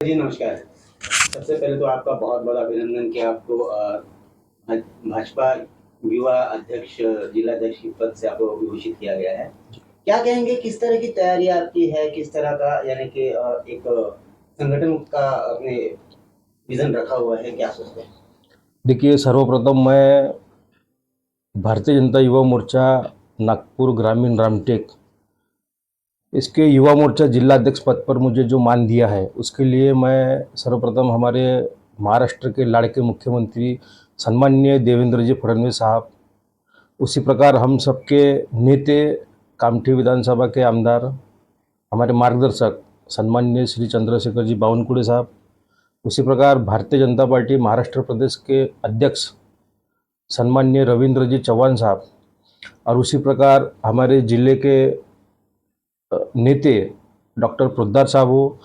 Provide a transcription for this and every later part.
जी नमस्कार। सबसे पहले तो आपका बहुत बड़ा अभिनंदन कि आपको भाजपा युवा अध्यक्ष, जिलाध्यक्ष के पद से आपको घोषित किया गया है। क्या कहेंगे किस तरह की तैयारी आपकी है? किस तरह का यानी कि एक संगठन का आपने विज़न रखा हुआ है, क्या सोचते हैं? देखिए, सर्वप्रथम मैं भारतीय जनता युवा मोर्चा नागपुर ग्रामीण रामटेक इसके युवा मोर्चा जिलाध्यक्ष पद पर मुझे जो मान दिया है, उसके लिए मैं सर्वप्रथम हमारे महाराष्ट्र के लाड़के मुख्यमंत्री सन्माननीय देवेंद्र जी फडणवीस साहब, उसी प्रकार हम सबके नेते, कामठी विधानसभा के आमदार, हमारे मार्गदर्शक सन्माननीय श्री चंद्रशेखर जी बावनकुळे साहब, उसी प्रकार भारतीय जनता पार्टी महाराष्ट्र प्रदेश के अध्यक्ष सन्माननीय रविंद्र जी चौहान साहब, और उसी प्रकार हमारे जिले के नेते डॉक्टर पोद्दार साहब हो,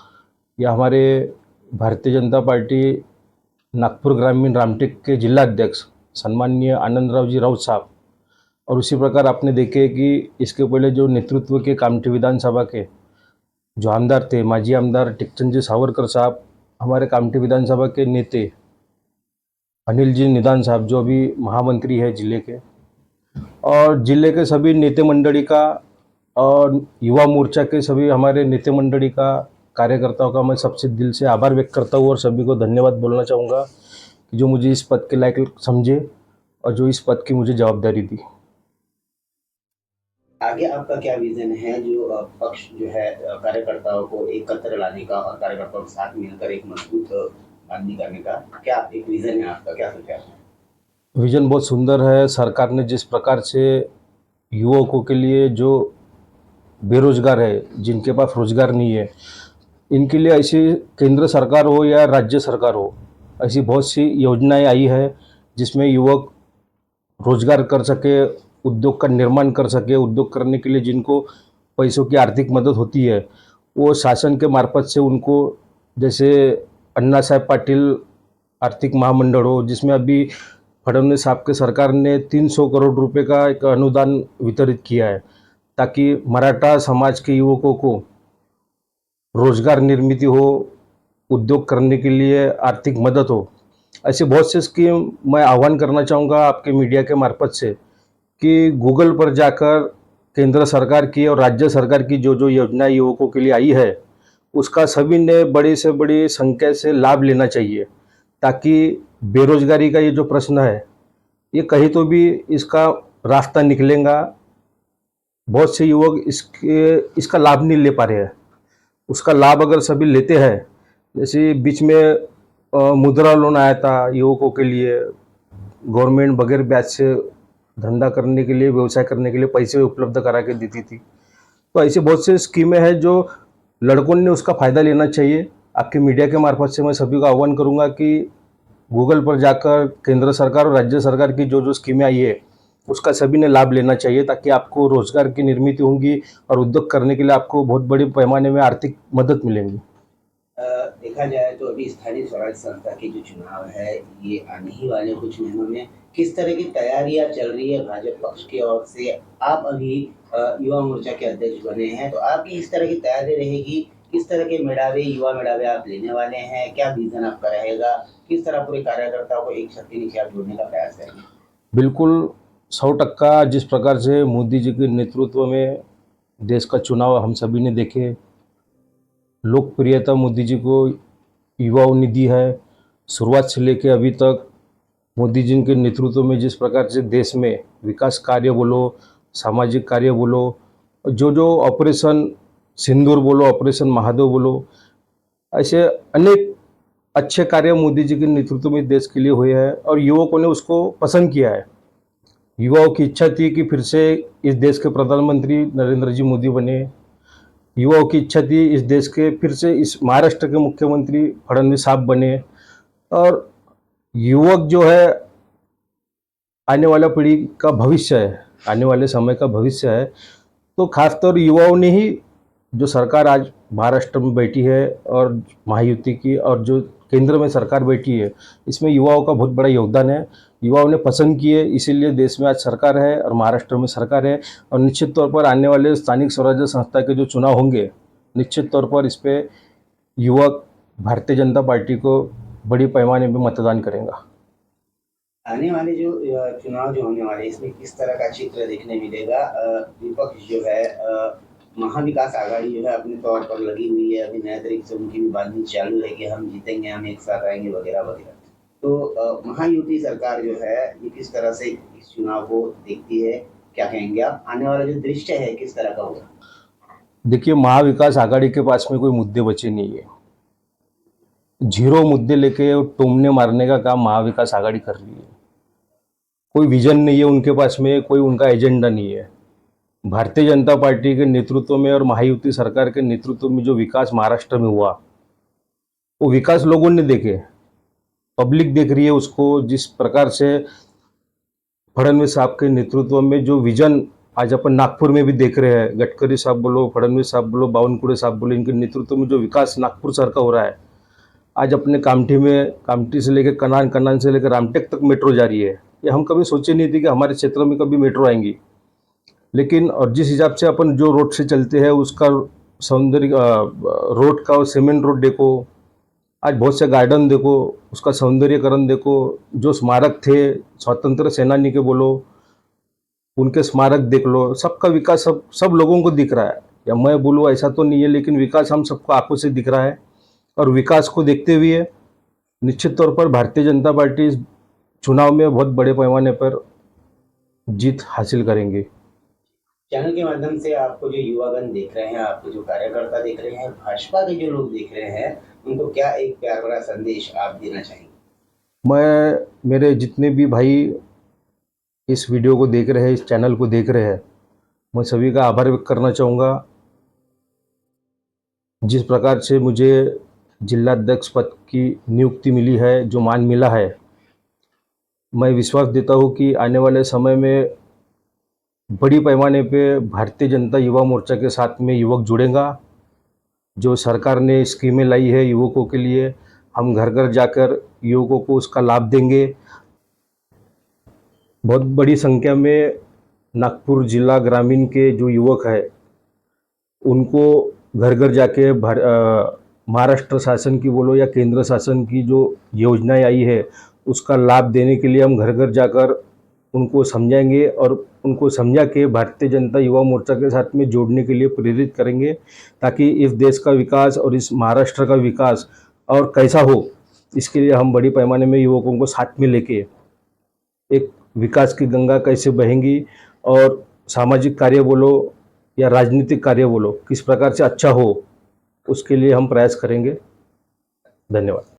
या हमारे भारतीय जनता पार्टी नागपुर ग्रामीण रामटेक के जिलाध्यक्ष सन्माननीय आनंदराव जी राउत साहब, और उसी प्रकार आपने देखे कि इसके पहले जो नेतृत्व के कामठी विधानसभा के जो आमदार थे, माजी आमदार टिकचंद जी सावरकर साहब, हमारे कामठी विधानसभा के नेते अनिल जी निदान साहब जो अभी महामंत्री है जिले के, और जिले के सभी नेते मंडली का और युवा मोर्चा के सभी हमारे नेते मंडली का, कार्यकर्ताओं का मैं सबसे दिल से आभार व्यक्त करता हूँ और सभी को धन्यवाद बोलना चाहूँगा कि जो मुझे इस पद के लायक समझे और जो इस पद की मुझे जवाबदारी दी। आगे आपका क्या विज़न है जो पक्ष जो है कार्यकर्ताओं को एकत्र लाने का और कार्यकर्ताओं के साथ मिलकर एक मजबूत बातचीत करने का क्या एक विज़न है आपका? क्या सोचा है आपने? विजन बहुत सुंदर है। सरकार ने जिस प्रकार से युवकों के लिए जो बेरोजगार है, जिनके पास रोजगार नहीं है, इनके लिए ऐसी केंद्र सरकार हो या राज्य सरकार हो, ऐसी बहुत सी योजनाएं आई है जिसमें युवक रोजगार कर सके, उद्योग का निर्माण कर सके। उद्योग करने के लिए जिनको पैसों की आर्थिक मदद होती है, वो शासन के मार्फत से उनको, जैसे अन्ना साहब पाटिल आर्थिक महामंडल हो, जिसमें अभी फडणवीस साहब के सरकार ने 300 करोड़ रुपए का एक अनुदान वितरित किया है, ताकि मराठा समाज के युवकों को रोजगार निर्मित हो, उद्योग करने के लिए आर्थिक मदद हो। ऐसे बहुत से स्कीम मैं आह्वान करना चाहूँगा आपके मीडिया के मार्फत से कि गूगल पर जाकर केंद्र सरकार की और राज्य सरकार की जो जो योजनाएं युवकों के लिए आई है, उसका सभी ने बड़ी से बड़ी संख्या से लाभ लेना चाहिए, ताकि बेरोजगारी का ये जो प्रश्न है, ये कहीं तो भी इसका रास्ता निकलेगा। बहुत से युवक इसका लाभ नहीं ले पा रहे हैं। उसका लाभ अगर सभी लेते हैं, जैसे बीच में मुद्रा लोन आया था युवकों के लिए, गवर्नमेंट बगैर ब्याज से धंधा करने के लिए, व्यवसाय करने के लिए पैसे उपलब्ध करा के देती थी। तो ऐसे बहुत से स्कीमें हैं जो लड़कों ने उसका फ़ायदा लेना चाहिए। आपके मीडिया के मार्फत से मैं सभी को आह्वान करूंगा कि गूगल पर जाकर केंद्र सरकार और राज्य सरकार की जो जो स्कीमें आई है, उसका सभी ने लाभ लेना चाहिए, ताकि आपको रोजगार की निर्मित होंगी और उद्योग करने के लिए आपको बहुत बड़े पैमाने में आर्थिक मदद मिलेंगी। देखा जाए तो अभी स्थानीय स्वराज संस्था के जो चुनाव है ये आने ही वाले कुछ महीनों में, किस तरह की तैयारियां चल रही है भाजपा पक्ष की ओर से? आप अभी युवा मोर्चा के अध्यक्ष बने हैं, तो आपकी इस तरह की तैयारी रहेगी? किस तरह के मेड़ावे, युवा मेड़ावे आप लेने वाले हैं? क्या विजन आपका रहेगा? किस तरह पूरे कार्यकर्ताओं को एक शक्ति नीचे आप जोड़ने का प्रयास करेंगे? बिल्कुल 100% जिस प्रकार से मोदी जी के नेतृत्व में देश का चुनाव हम सभी ने देखे, लोकप्रियता मोदी जी को युवाओं ने दी है। शुरुआत से लेकर अभी तक मोदी जी के नेतृत्व में जिस प्रकार से देश में विकास कार्य बोलो, सामाजिक कार्य बोलो, जो जो ऑपरेशन सिंदूर बोलो, ऑपरेशन महादेव बोलो, ऐसे अनेक अच्छे कार्य मोदी जी के नेतृत्व में देश के लिए हुए हैं और युवकों ने उसको पसंद किया है। युवाओं की इच्छा थी कि फिर से इस देश के प्रधानमंत्री नरेंद्र जी मोदी बने। युवाओं की इच्छा थी इस देश के फिर से इस महाराष्ट्र के मुख्यमंत्री फडणवीस साहब बने। और युवक जो है आने वाला पीढ़ी का भविष्य है, आने वाले समय का भविष्य है। तो खासतौर युवाओं ने ही, जो सरकार आज महाराष्ट्र में बैठी है और महायुति की, और जो केंद्र में सरकार बैठी है, इसमें युवाओं का बहुत बड़ा योगदान है। युवाओं ने पसंद किए, इसीलिए देश में आज सरकार है और महाराष्ट्र में सरकार है। और निश्चित तौर पर आने वाले स्थानिक स्वराज्य संस्था के जो चुनाव होंगे, निश्चित तौर पर इस पर युवक भारतीय जनता पार्टी को बड़ी पैमाने पे मतदान करेंगे। आने वाले जो चुनाव जो होने वाले हैं, इसमें किस तरह का चित्र देखने मिलेगा? विपक्ष जो है महाविकास आघाड़ी जो है अपने तौर पर लगी हुई है, अभी नए तरीके से उनकी भी बातचीत चालू है कि हम जीतेंगे, हम एक साथ आएंगे वगैरह वगैरह। तो महायुति सरकार जो है ये किस तरह से इस चुनाव को देखती है, क्या कहेंगे आप? आने वाला जो दृश्य है किस तरह का होगा? देखिए, महाविकास आघाड़ी के पास में कोई मुद्दे बचे नहीं है। जीरो मुद्दे लेके टूमने मारने का काम महाविकास आघाड़ी कर रही है। कोई विजन नहीं है उनके पास में, कोई उनका एजेंडा नहीं है। भारतीय जनता पार्टी के नेतृत्व में और महायुति सरकार के नेतृत्व में जो विकास महाराष्ट्र में हुआ, वो विकास लोगों ने देखे, पब्लिक देख रही है उसको। जिस प्रकार से फडणवीस साहब के नेतृत्व में जो विजन आज अपन नागपुर में भी देख रहे हैं, गडकरी साहब बोलो, फडणवीस साहब बोलो, बावनकुळे साहब बोलो, इनके नेतृत्व में जो विकास नागपुर शहर का हो रहा है। आज अपने कामठी से लेकर कनान, कनान से लेकर रामटेक तक मेट्रो जा रही है। ये हम कभी सोचे नहीं थे कि हमारे क्षेत्र में कभी मेट्रो आएंगी। लेकिन और जिस हिसाब से अपन जो रोड से चलते हैं उसका सौंदर्य, रोड का सीमेंट रोड देखो, आज बहुत से गार्डन देखो, उसका सौंदर्यकरण देखो, जो स्मारक थे स्वतंत्र सेनानी के बोलो, उनके स्मारक देख लो, सबका विकास सब लोगों को दिख रहा है। या मैं बोलूँ ऐसा तो नहीं है, लेकिन विकास हम सबको आंखों से दिख रहा है। और विकास को देखते हुए निश्चित तौर पर भारतीय जनता पार्टी इस चुनाव में बहुत बड़े पैमाने पर जीत हासिल करेंगे। चैनल के माध्यम से आपको जो युवागण देख रहे हैं, आपको जो कार्यकर्ता देख रहे हैं, भाजपा के जो लोग देख रहे हैं, उनको क्या एक प्यार भरा संदेश आप देना चाहेंगे? मेरे जितने भी भाई इस वीडियो को देख रहे हैं, इस चैनल को देख रहे हैं, मैं सभी का आभार व्यक्त करना चाहूँगा। जिस प्रकार से मुझे जिलाध्यक्ष पद की नियुक्ति मिली है, जो मान मिला है, मैं विश्वास देता हूँ कि आने वाले समय में बड़ी पैमाने पे भारतीय जनता युवा मोर्चा के साथ में युवक जुड़ेगा। जो सरकार ने स्कीमें लाई है युवकों के लिए, हम घर घर जाकर युवकों को उसका लाभ देंगे। बहुत बड़ी संख्या में नागपुर जिला ग्रामीण के जो युवक हैं, उनको घर घर जाके महाराष्ट्र शासन की बोलो या केंद्र शासन की जो योजनाएं आई है उसका लाभ देने के लिए हम घर घर जाकर उनको समझाएंगे और उनको समझा के भारतीय जनता युवा मोर्चा के साथ में जोड़ने के लिए प्रेरित करेंगे, ताकि इस देश का विकास और इस महाराष्ट्र का विकास और कैसा हो, इसके लिए हम बड़ी पैमाने में युवकों को साथ में लेके एक विकास की गंगा कैसे बहेंगी और सामाजिक कार्य बोलो या राजनीतिक कार्य बोलो किस प्रकार से अच्छा हो, उसके लिए हम प्रयास करेंगे। धन्यवाद।